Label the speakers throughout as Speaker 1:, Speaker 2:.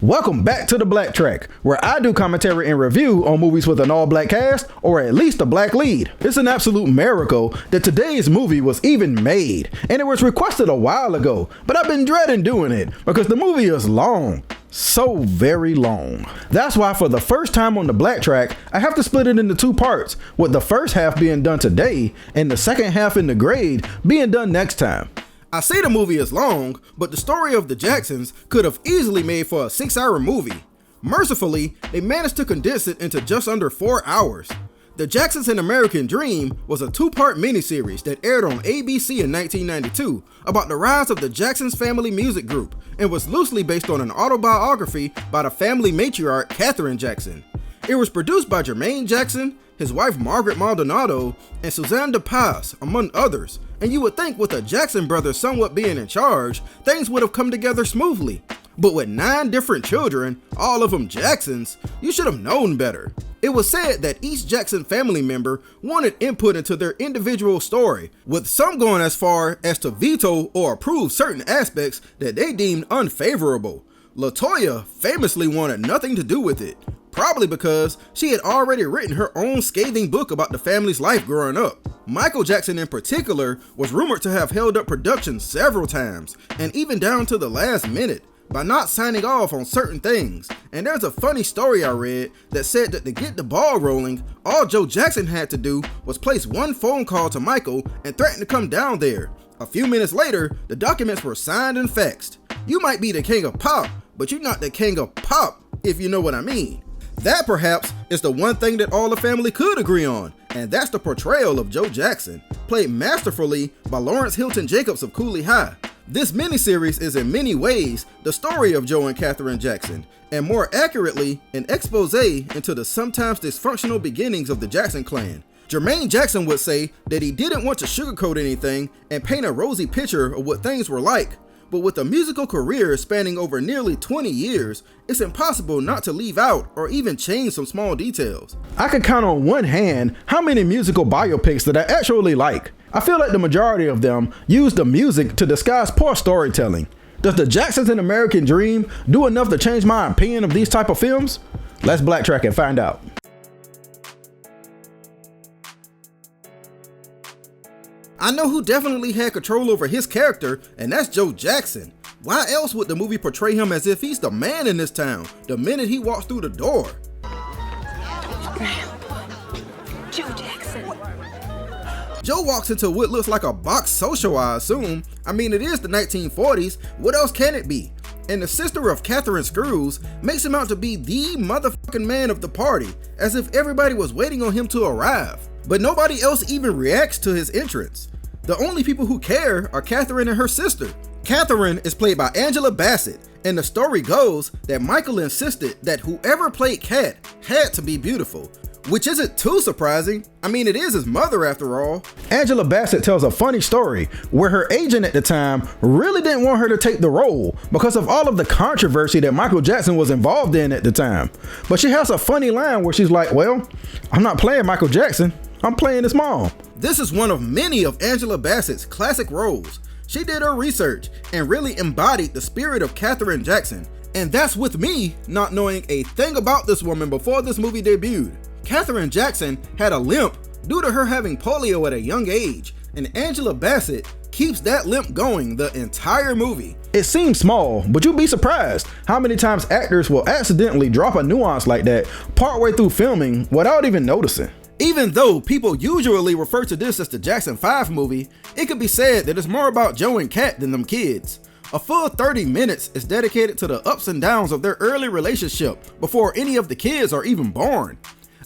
Speaker 1: Welcome back to the BlackTrack, where I do commentary and review on movies with an all-black cast, or at least a black lead. It's an absolute miracle that today's movie was even made, and it was requested a while ago, but I've been dreading doing it, because the movie is long. So very long. That's why for the first time on the BlackTrack, I have to split it into two parts, with the first half being done today, and the second half in the grade being done next time. I say the movie is long, but the story of the Jacksons could have easily made for a 6-hour movie. Mercifully, they managed to condense it into just under 4 hours. The Jacksons: An American Dream was a 2-part miniseries that aired on ABC in 1992 about the rise of the Jacksons family music group and was loosely based on an autobiography by the family matriarch Katherine Jackson. It was produced by Jermaine Jackson, his wife Margaret Maldonado, and Suzanne DePaz, among others, and you would think with the Jackson brothers somewhat being in charge, things would have come together smoothly. But with 9 different children, all of them Jacksons, you should have known better. It was said that each Jackson family member wanted input into their individual story, with some going as far as to veto or approve certain aspects that they deemed unfavorable. LaToya famously wanted nothing to do with it, probably because she had already written her own scathing book about the family's life growing up. Michael Jackson in particular was rumored to have held up production several times, and even down to the last minute, by not signing off on certain things. And there's a funny story I read that said that to get the ball rolling, all Joe Jackson had to do was place one phone call to Michael and threaten to come down there. A few minutes later, the documents were signed and faxed. You might be the king of pop, but you're not the king of pop, if you know what I mean. That perhaps is the one thing that all the family could agree on, and that's the portrayal of Joe Jackson, played masterfully by Lawrence Hilton-Jacobs of Cooley High. This miniseries is in many ways the story of Joe and Katherine Jackson, and more accurately, an expose into the sometimes dysfunctional beginnings of the Jackson clan. Jermaine Jackson would say that he didn't want to sugarcoat anything and paint a rosy picture of what things were like, but with a musical career spanning over nearly 20 years, it's impossible not to leave out or even change some small details. I can count on one hand how many musical biopics that I actually like. I feel like the majority of them use the music to disguise poor storytelling. Does the Jacksons: An American Dream do enough to change my opinion of these type of films? Let's BlackTrack and find out. I know who definitely had control over his character, and that's Joe Jackson. Why else would the movie portray him as if he's the man in this town the minute he walks through the door?
Speaker 2: Joe Jackson.
Speaker 1: Joe walks into what looks like a box social, I assume. I mean, it is the 1940s, what else can it be? And the sister of Catherine Screws makes him out to be the motherfucking man of the party, as if everybody was waiting on him to arrive. But nobody else even reacts to his entrance. The only people who care are Catherine and her sister. Catherine is played by Angela Bassett, and the story goes that Michael insisted that whoever played Kat had to be beautiful, which isn't too surprising. I mean, it is his mother after all. Angela Bassett tells a funny story where her agent at the time really didn't want her to take the role because of all of the controversy that Michael Jackson was involved in at the time. But she has a funny line where she's like, well, I'm not playing Michael Jackson, I'm playing his mom. This is one of many of Angela Bassett's classic roles. She did her research and really embodied the spirit of Katherine Jackson. And that's with me not knowing a thing about this woman before this movie debuted. Katherine Jackson had a limp due to her having polio at a young age, and Angela Bassett keeps that limp going the entire movie. It seems small, but you'd be surprised how many times actors will accidentally drop a nuance like that partway through filming without even noticing. Even though people usually refer to this as the Jackson 5 movie, it could be said that it's more about Joe and Kat than them kids. A full 30 minutes is dedicated to the ups and downs of their early relationship before any of the kids are even born.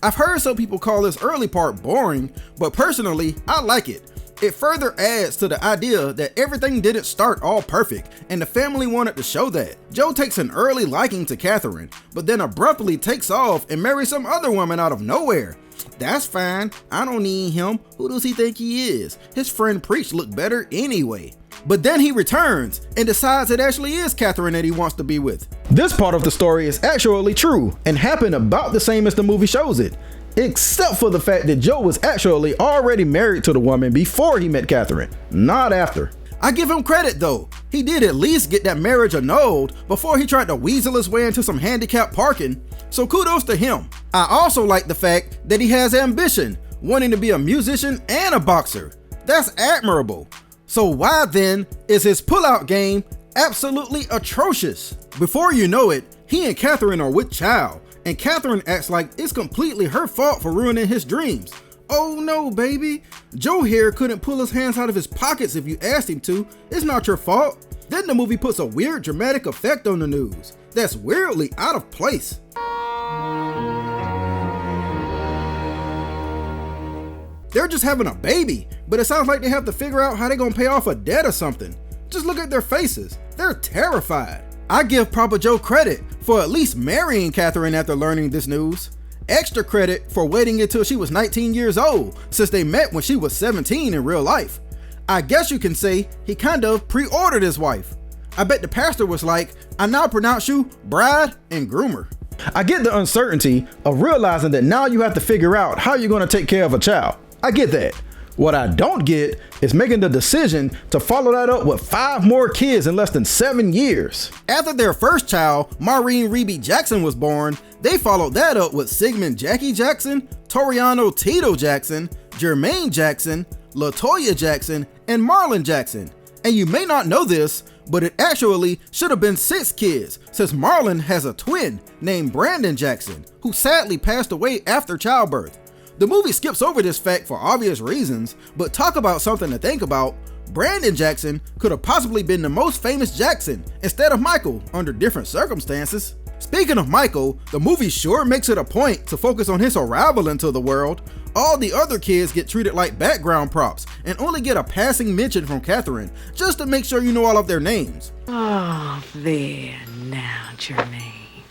Speaker 1: I've heard some people call this early part boring, but personally, I like it. It further adds to the idea that everything didn't start all perfect, and the family wanted to show that. Joe takes an early liking to Katherine, but then abruptly takes off and marries some other woman out of nowhere. That's fine, I don't need him. Who does he think he is? His friend Preach looked better anyway. But then he returns and decides it actually is Katherine that he wants to be with. This part of the story is actually true and happened about the same as the movie shows it, except for the fact that Joe was actually already married to the woman before he met Katherine, not after. I give him credit though. He did at least get that marriage annulled before he tried to weasel his way into some handicapped parking, so kudos to him. I also like the fact that he has ambition, wanting to be a musician and a boxer. That's admirable. So why then is his pullout game absolutely atrocious? Before you know it, he and Catherine are with child, and Catherine acts like it's completely her fault for ruining his dreams. Oh no, baby. Joe here couldn't pull his hands out of his pockets if you asked him to. It's not your fault. Then the movie puts a weird dramatic effect on the news that's weirdly out of place. They're just having a baby, but it sounds like they have to figure out how they're gonna pay off a debt or something. Just look at their faces. They're terrified. I give Papa Joe credit for at least marrying Catherine after learning this news. Extra credit for waiting until she was 19 years old, since they met when she was 17 in real life. I guess you can say he kind of pre-ordered his wife. I bet the pastor was like, I now pronounce you bride and groomer. I get the uncertainty of realizing that now you have to figure out how you're gonna take care of a child. I get that. What I don't get is making the decision to follow that up with 5 more kids in less than 7 years. After their first child, Maureen Reby Jackson, was born, they followed that up with Sigmund Jackie Jackson, Toriano Tito Jackson, Jermaine Jackson, LaToya Jackson, and Marlon Jackson. And you may not know this, but it actually should have been 6 kids, since Marlon has a twin named Brandon Jackson, who sadly passed away after childbirth. The movie skips over this fact for obvious reasons, but talk about something to think about. Brandon Jackson could have possibly been the most famous Jackson instead of Michael under different circumstances. Speaking of Michael, the movie sure makes it a point to focus on his arrival into the world. All the other kids get treated like background props and only get a passing mention from Catherine, just to make sure you know all of their names.
Speaker 3: Oh, there now, Jermaine.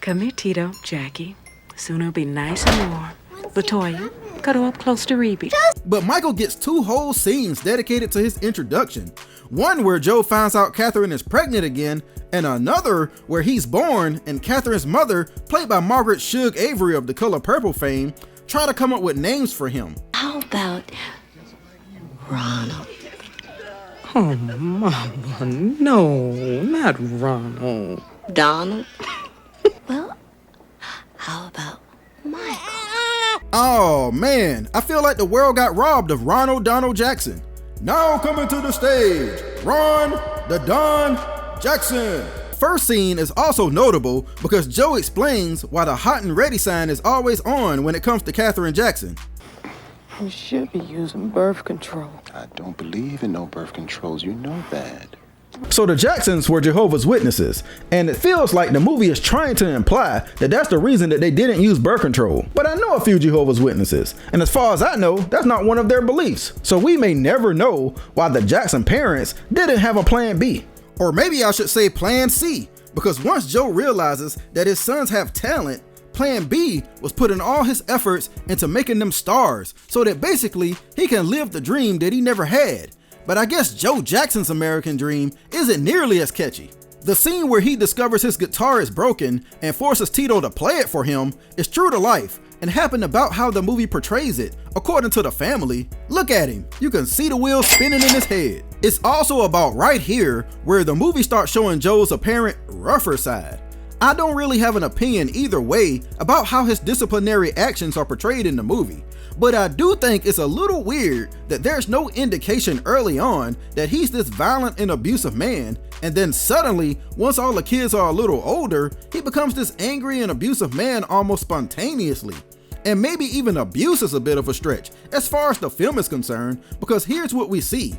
Speaker 3: Come here, Tito, Jackie. Soon it'll be nice and warm. LaToya, cuddle up close to Reby.
Speaker 1: But Michael gets 2 whole scenes dedicated to his introduction. One where Joe finds out Catherine is pregnant again, and another where he's born and Catherine's mother, played by Margaret Suge Avery of The Color Purple fame, try to come up with names for him.
Speaker 2: How about Ronald?
Speaker 3: Oh, Mama, no, not Ronald.
Speaker 2: Donald? Well, how about Michael?
Speaker 1: Oh man, I feel like the world got robbed of Ronald Donald Jackson. Now coming to the stage, Ron the Don Jackson. First scene is also notable because Joe explains why the hot and ready sign is always on when it comes to Catherine Jackson.
Speaker 3: You should be using birth control.
Speaker 4: I don't believe in no birth controls, you know that.
Speaker 1: So the Jacksons were Jehovah's Witnesses, and it feels like the movie is trying to imply that that's the reason that they didn't use birth control. But I know a few Jehovah's Witnesses, and as far as I know, that's not one of their beliefs. So we may never know why the Jackson parents didn't have a plan B. Or maybe I should say plan C, because once Joe realizes that his sons have talent, plan B was putting all his efforts into making them stars, so that basically he can live the dream that he never had. But I guess Joe Jackson's American dream isn't nearly as catchy. The scene where he discovers his guitar is broken and forces Tito to play it for him is true to life and happened about how the movie portrays it, according to the family. Look at him, you can see the wheels spinning in his head. It's also about right here where the movie starts showing Joe's apparent rougher side. I don't really have an opinion either way about how his disciplinary actions are portrayed in the movie, but I do think it's a little weird that there's no indication early on that he's this violent and abusive man, and then suddenly, once all the kids are a little older, he becomes this angry and abusive man almost spontaneously. And maybe even abuse is a bit of a stretch as far as the film is concerned, because here's what we see.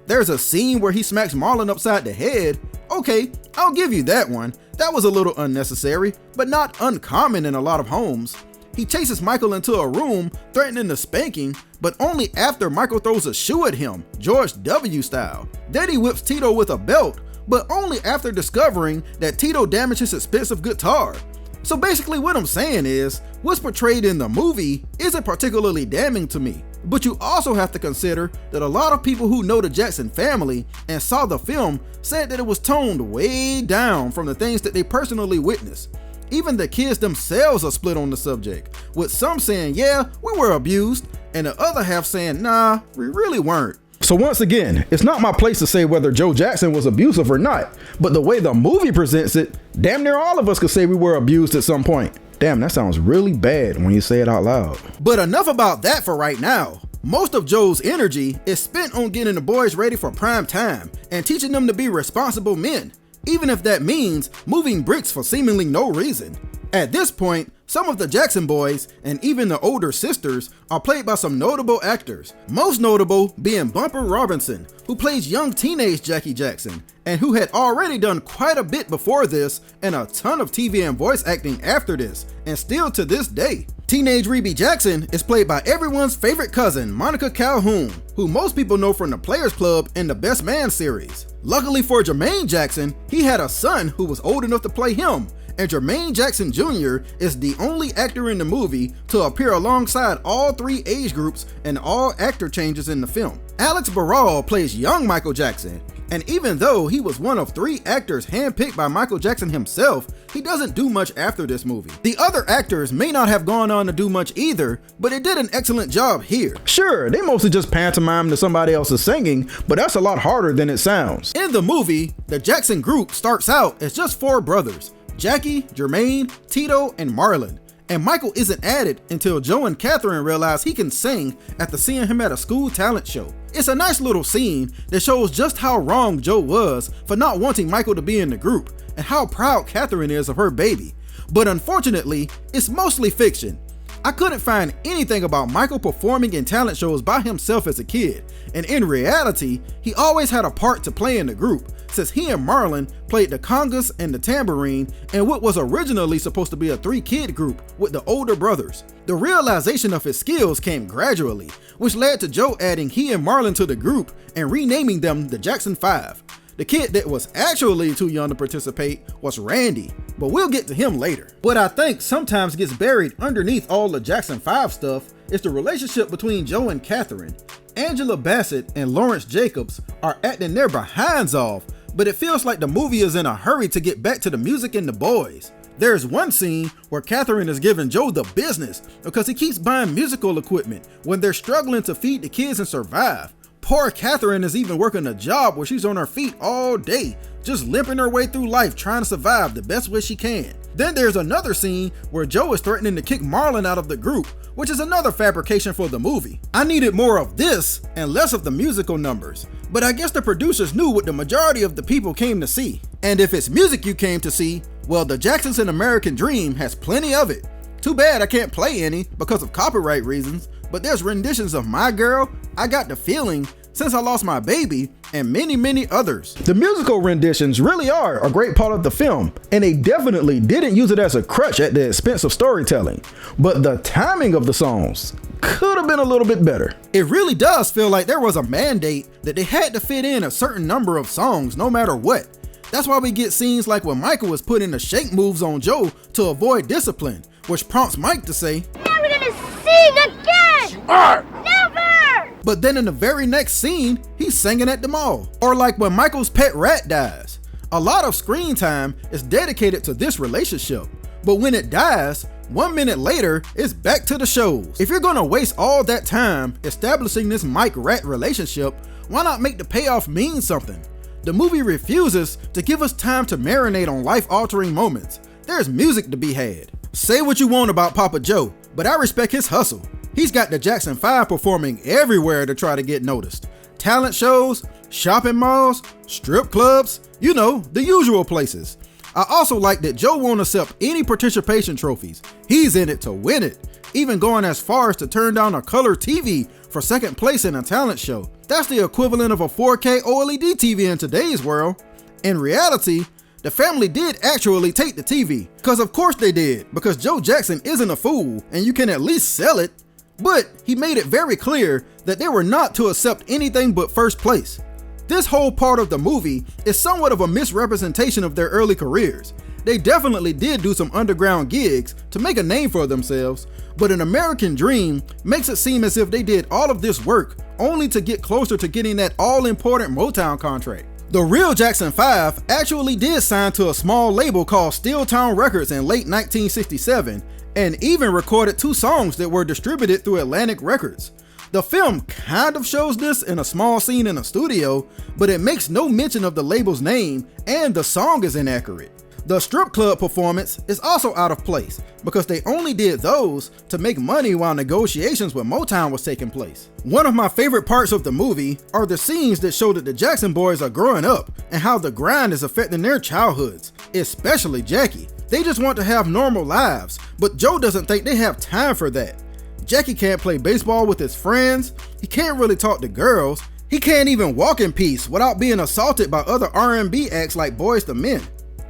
Speaker 1: There's a scene where he smacks Marlon upside the head. Okay, I'll give you that one. That was a little unnecessary, but not uncommon in a lot of homes. He chases Michael into a room, threatening to spank him, but only after Michael throws a shoe at him, George W. style. Then he whips Tito with a belt, but only after discovering that Tito damaged his expensive guitar. So basically what I'm saying is, what's portrayed in the movie isn't particularly damning to me. But you also have to consider that a lot of people who know the Jackson family and saw the film said that it was toned way down from the things that they personally witnessed. Even the kids themselves are split on the subject, with some saying, yeah, we were abused, and the other half saying, nah, we really weren't. So once again, it's not my place to say whether Joe Jackson was abusive or not, but the way the movie presents it, damn near all of us could say we were abused at some point. Damn, that sounds really bad when you say it out loud. But enough about that for right now. Most of Joe's energy is spent on getting the boys ready for prime time and teaching them to be responsible men, even if that means moving bricks for seemingly no reason. At this point, some of the Jackson boys, and even the older sisters, are played by some notable actors, most notable being Bumper Robinson, who plays young teenage Jackie Jackson, and who had already done quite a bit before this and a ton of TV and voice acting after this, and still to this day. Teenage Reby Jackson is played by everyone's favorite cousin, Monica Calhoun, who most people know from the Players Club and the Best Man series. Luckily for Jermaine Jackson, he had a son who was old enough to play him, and Jermaine Jackson Jr. is the only actor in the movie to appear alongside all three age groups and all actor changes in the film. Alex Barral plays young Michael Jackson, and even though he was one of 3 actors handpicked by Michael Jackson himself, he doesn't do much after this movie. The other actors may not have gone on to do much either, but it did an excellent job here. Sure, they mostly just pantomime to somebody else's singing, but that's a lot harder than it sounds. In the movie, the Jackson group starts out as just 4 brothers: Jackie, Jermaine, Tito, and Marlon. And Michael isn't added until Joe and Catherine realize he can sing after seeing him at a school talent show. It's a nice little scene that shows just how wrong Joe was for not wanting Michael to be in the group, and how proud Catherine is of her baby. But unfortunately, it's mostly fiction. I couldn't find anything about Michael performing in talent shows by himself as a kid, and in reality, he always had a part to play in the group, since he and Marlon played the congas and the tambourine in what was originally supposed to be a 3-kid group with the older brothers. The realization of his skills came gradually, which led to Joe adding he and Marlon to the group and renaming them the Jackson 5. The kid that was actually too young to participate was Randy, but we'll get to him later. What I think sometimes gets buried underneath all the Jackson 5 stuff is the relationship between Joe and Catherine. Angela Bassett and Lawrence Jacobs are acting their behinds off, but it feels like the movie is in a hurry to get back to the music and the boys. There's one scene where Catherine is giving Joe the business because he keeps buying musical equipment when they're struggling to feed the kids and survive. Poor Catherine is even working a job where she's on her feet all day, just limping her way through life trying to survive the best way she can. Then there's another scene where Joe is threatening to kick Marlon out of the group, which is another fabrication for the movie. I needed more of this and less of the musical numbers, but I guess the producers knew what the majority of the people came to see. And if it's music you came to see, well, the Jacksons' An American Dream has plenty of it. Too bad I can't play any because of copyright reasons, but there's renditions of My Girl, I Got the Feeling, Since I Lost My Baby, and many others. The musical renditions really are a great part of the film, and they definitely didn't use it as a crutch at the expense of storytelling, but the timing of the songs could have been a little bit better. It really does feel like there was a mandate that they had to fit in a certain number of songs no matter what. That's why we get scenes like when Michael is putting the shake moves on Joe to avoid discipline, which prompts Mike to say,
Speaker 2: Never gonna sing again! Never!
Speaker 1: But then in the very next scene, he's singing at the mall. Or like when Michael's pet rat dies. A lot of screen time is dedicated to this relationship, but when it dies, 1 minute later, it's back to the shows. If you're gonna waste all that time establishing this Mike-rat relationship, why not make the payoff mean something? The movie refuses to give us time to marinate on life-altering moments. There's music to be had. Say what you want about Papa Joe, but I respect his hustle. He's got the Jackson 5 performing everywhere to try to get noticed. Talent shows, shopping malls, strip clubs, you know, the usual places. I also like that Joe won't accept any participation trophies. He's in it to win it, even going as far as to turn down a color TV for second place in a talent show. That's the equivalent of a 4K OLED TV in today's world. In reality, the family did actually take the TV, because of course they did, because Joe Jackson isn't a fool and you can at least sell it. But he made it very clear that they were not to accept anything but first place. This whole part of the movie is somewhat of a misrepresentation of their early careers. They definitely did do some underground gigs to make a name for themselves, but An American Dream makes it seem as if they did all of this work only to get closer to getting that all-important Motown contract. The real Jackson 5 actually did sign to a small label called Steeltown Records in late 1967, and even recorded 2 songs that were distributed through Atlantic Records. The film kind of shows this in a small scene in a studio, but it makes no mention of the label's name and the song is inaccurate. The strip club performance is also out of place because they only did those to make money while negotiations with Motown was taking place. One of my favorite parts of the movie are the scenes that show that the Jackson boys are growing up and how the grind is affecting their childhoods, especially Jackie. They just want to have normal lives, but Joe doesn't think they have time for that. Jackie can't play baseball with his friends, he can't really talk to girls, he can't even walk in peace without being assaulted by other R&B acts like Boyz II Men.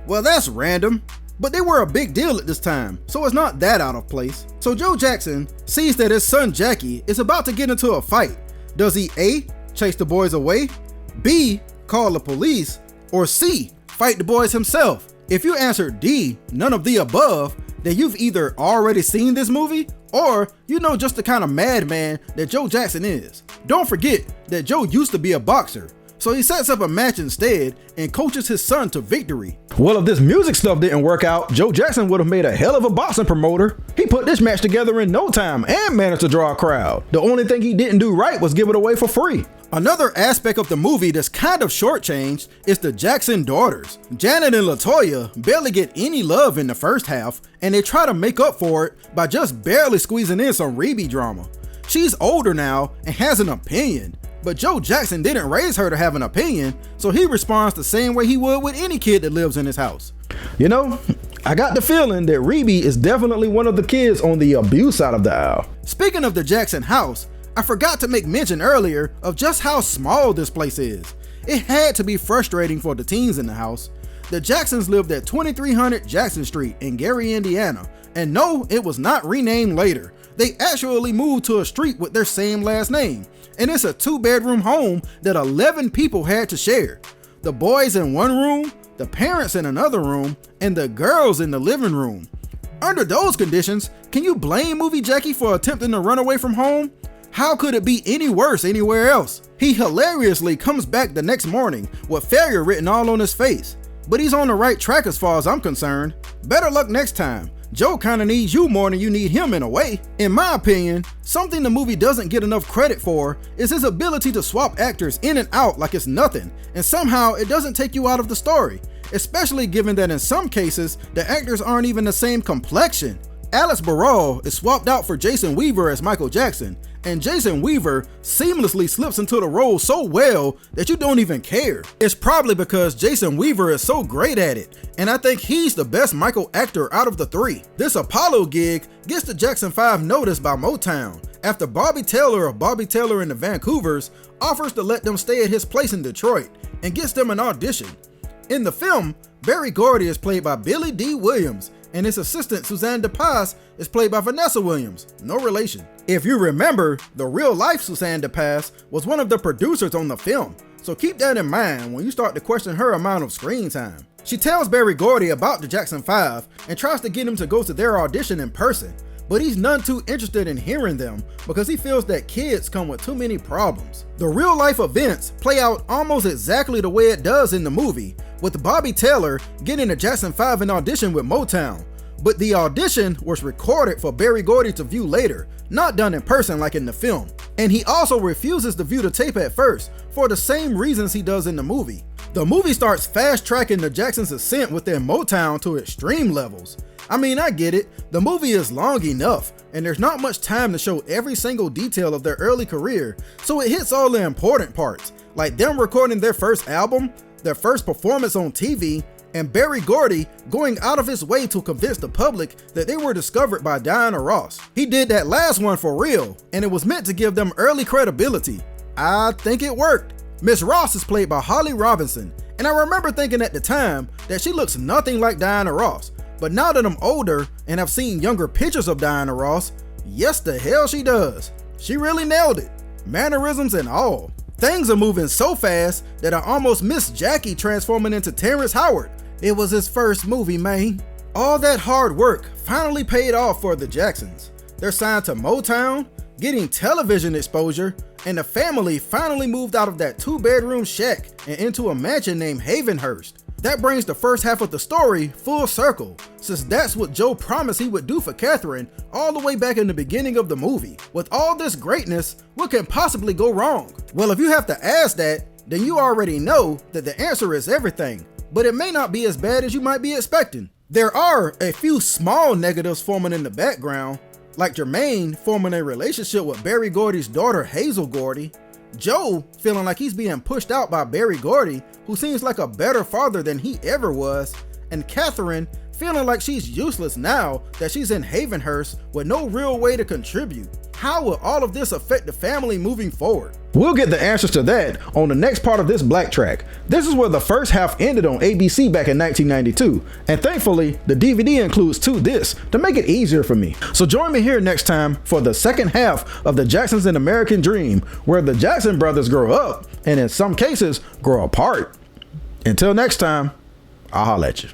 Speaker 1: Well, that's random, but they were a big deal at this time, so it's not that out of place. So Joe Jackson sees that his son Jackie is about to get into a fight. Does he A, chase the boys away, B, call the police, or C, fight the boys himself? If you answer D, none of the above, then you've either already seen this movie or you know just the kind of madman that Joe Jackson is. Don't forget that Joe used to be a boxer, so he sets up a match instead and coaches his son to victory. Well, if this music stuff didn't work out, Joe Jackson would have made a hell of a boxing promoter. He put this match together in no time and managed to draw a crowd. The only thing he didn't do right was give it away for free. Another aspect of the movie that's kind of shortchanged is the Jackson daughters. Janet and LaToya barely get any love in the first half, and they try to make up for it by just barely squeezing in some Reby drama. She's older now and has an opinion, but Joe Jackson didn't raise her to have an opinion, so he responds the same way he would with any kid that lives in his house. You know, I got the feeling that Reby is definitely one of the kids on the abuse side of the aisle. Speaking of the Jackson house, I forgot to make mention earlier of just how small this place is. It had to be frustrating for the teens in the house. The Jacksons lived at 2300 Jackson Street in Gary, Indiana, and no, it was not renamed later. They actually moved to a street with their same last name, and it's a 2-bedroom home that 11 people had to share. The boys in one room, the parents in another room, and the girls in the living room. Under those conditions, can you blame Movie Jackie for attempting to run away from home? How could it be any worse anywhere else? He hilariously comes back the next morning with failure written all on his face. But he's on the right track as far as I'm concerned. Better luck next time. Joe kinda needs you more than you need him in a way. In my opinion, something the movie doesn't get enough credit for is his ability to swap actors in and out like it's nothing, and somehow it doesn't take you out of the story, especially given that in some cases, the actors aren't even the same complexion. Alex Barral is swapped out for Jason Weaver as Michael Jackson, and Jason Weaver seamlessly slips into the role so well that you don't even care. It's probably because Jason Weaver is so great at it, and I think he's the best Michael actor out of the three. This Apollo gig gets the Jackson 5 noticed by Motown after Bobby Taylor of Bobby Taylor and the Vancouvers offers to let them stay at his place in Detroit and gets them an audition. In the film, Berry Gordy is played by Billy D. Williams, and his assistant Suzanne DePass is played by Vanessa Williams, no relation. If you remember, the real-life Suzanne DePass was one of the producers on the film, so keep that in mind when you start to question her amount of screen time. She tells Berry Gordy about the Jackson 5 and tries to get him to go to their audition in person, but he's none too interested in hearing them because he feels that kids come with too many problems. The real-life events play out almost exactly the way it does in the movie, with Bobby Taylor getting the Jackson 5 an audition with Motown, but the audition was recorded for Berry Gordy to view later, not done in person like in the film. And he also refuses to view the tape at first for the same reasons he does in the movie. The movie starts fast-tracking the Jacksons' ascent within Motown to extreme levels. I mean, I get it, the movie is long enough, and there's not much time to show every single detail of their early career, so it hits all the important parts, like them recording their first album, their first performance on TV, and Berry Gordy going out of his way to convince the public that they were discovered by Diana Ross. He did that last one for real, and it was meant to give them early credibility. I think it worked. Miss Ross is played by Holly Robinson, and I remember thinking at the time that she looks nothing like Diana Ross, but now that I'm older and I've seen younger pictures of Diana Ross, yes the hell she does. She really nailed it, mannerisms and all. Things are moving so fast that I almost missed Jackie transforming into Terrence Howard. It was his first movie, man. All that hard work finally paid off for the Jacksons. They're signed to Motown, getting television exposure, and the family finally moved out of that 2-bedroom shack and into a mansion named Havenhurst. That brings the first half of the story full circle, since that's what Joe promised he would do for Catherine all the way back in the beginning of the movie. With all this greatness, what can possibly go wrong? Well, if you have to ask that, then you already know that the answer is everything, but it may not be as bad as you might be expecting. There are a few small negatives forming in the background, like Jermaine forming a relationship with Berry Gordy's daughter Hazel Gordy, Joe feeling like he's being pushed out by Berry Gordy, who seems like a better father than he ever was, and Catherine feeling like she's useless now that she's in Havenhurst with no real way to contribute. How will all of this affect the family moving forward? We'll get the answers to that on the next part of this BlackTrack. This is where the first half ended on ABC back in 1992, and thankfully the DVD includes 2 discs to make it easier for me. So join me here next time for the second half of the Jacksons and American Dream, where the Jackson brothers grow up and in some cases grow apart. Until next time, I'll holla at you.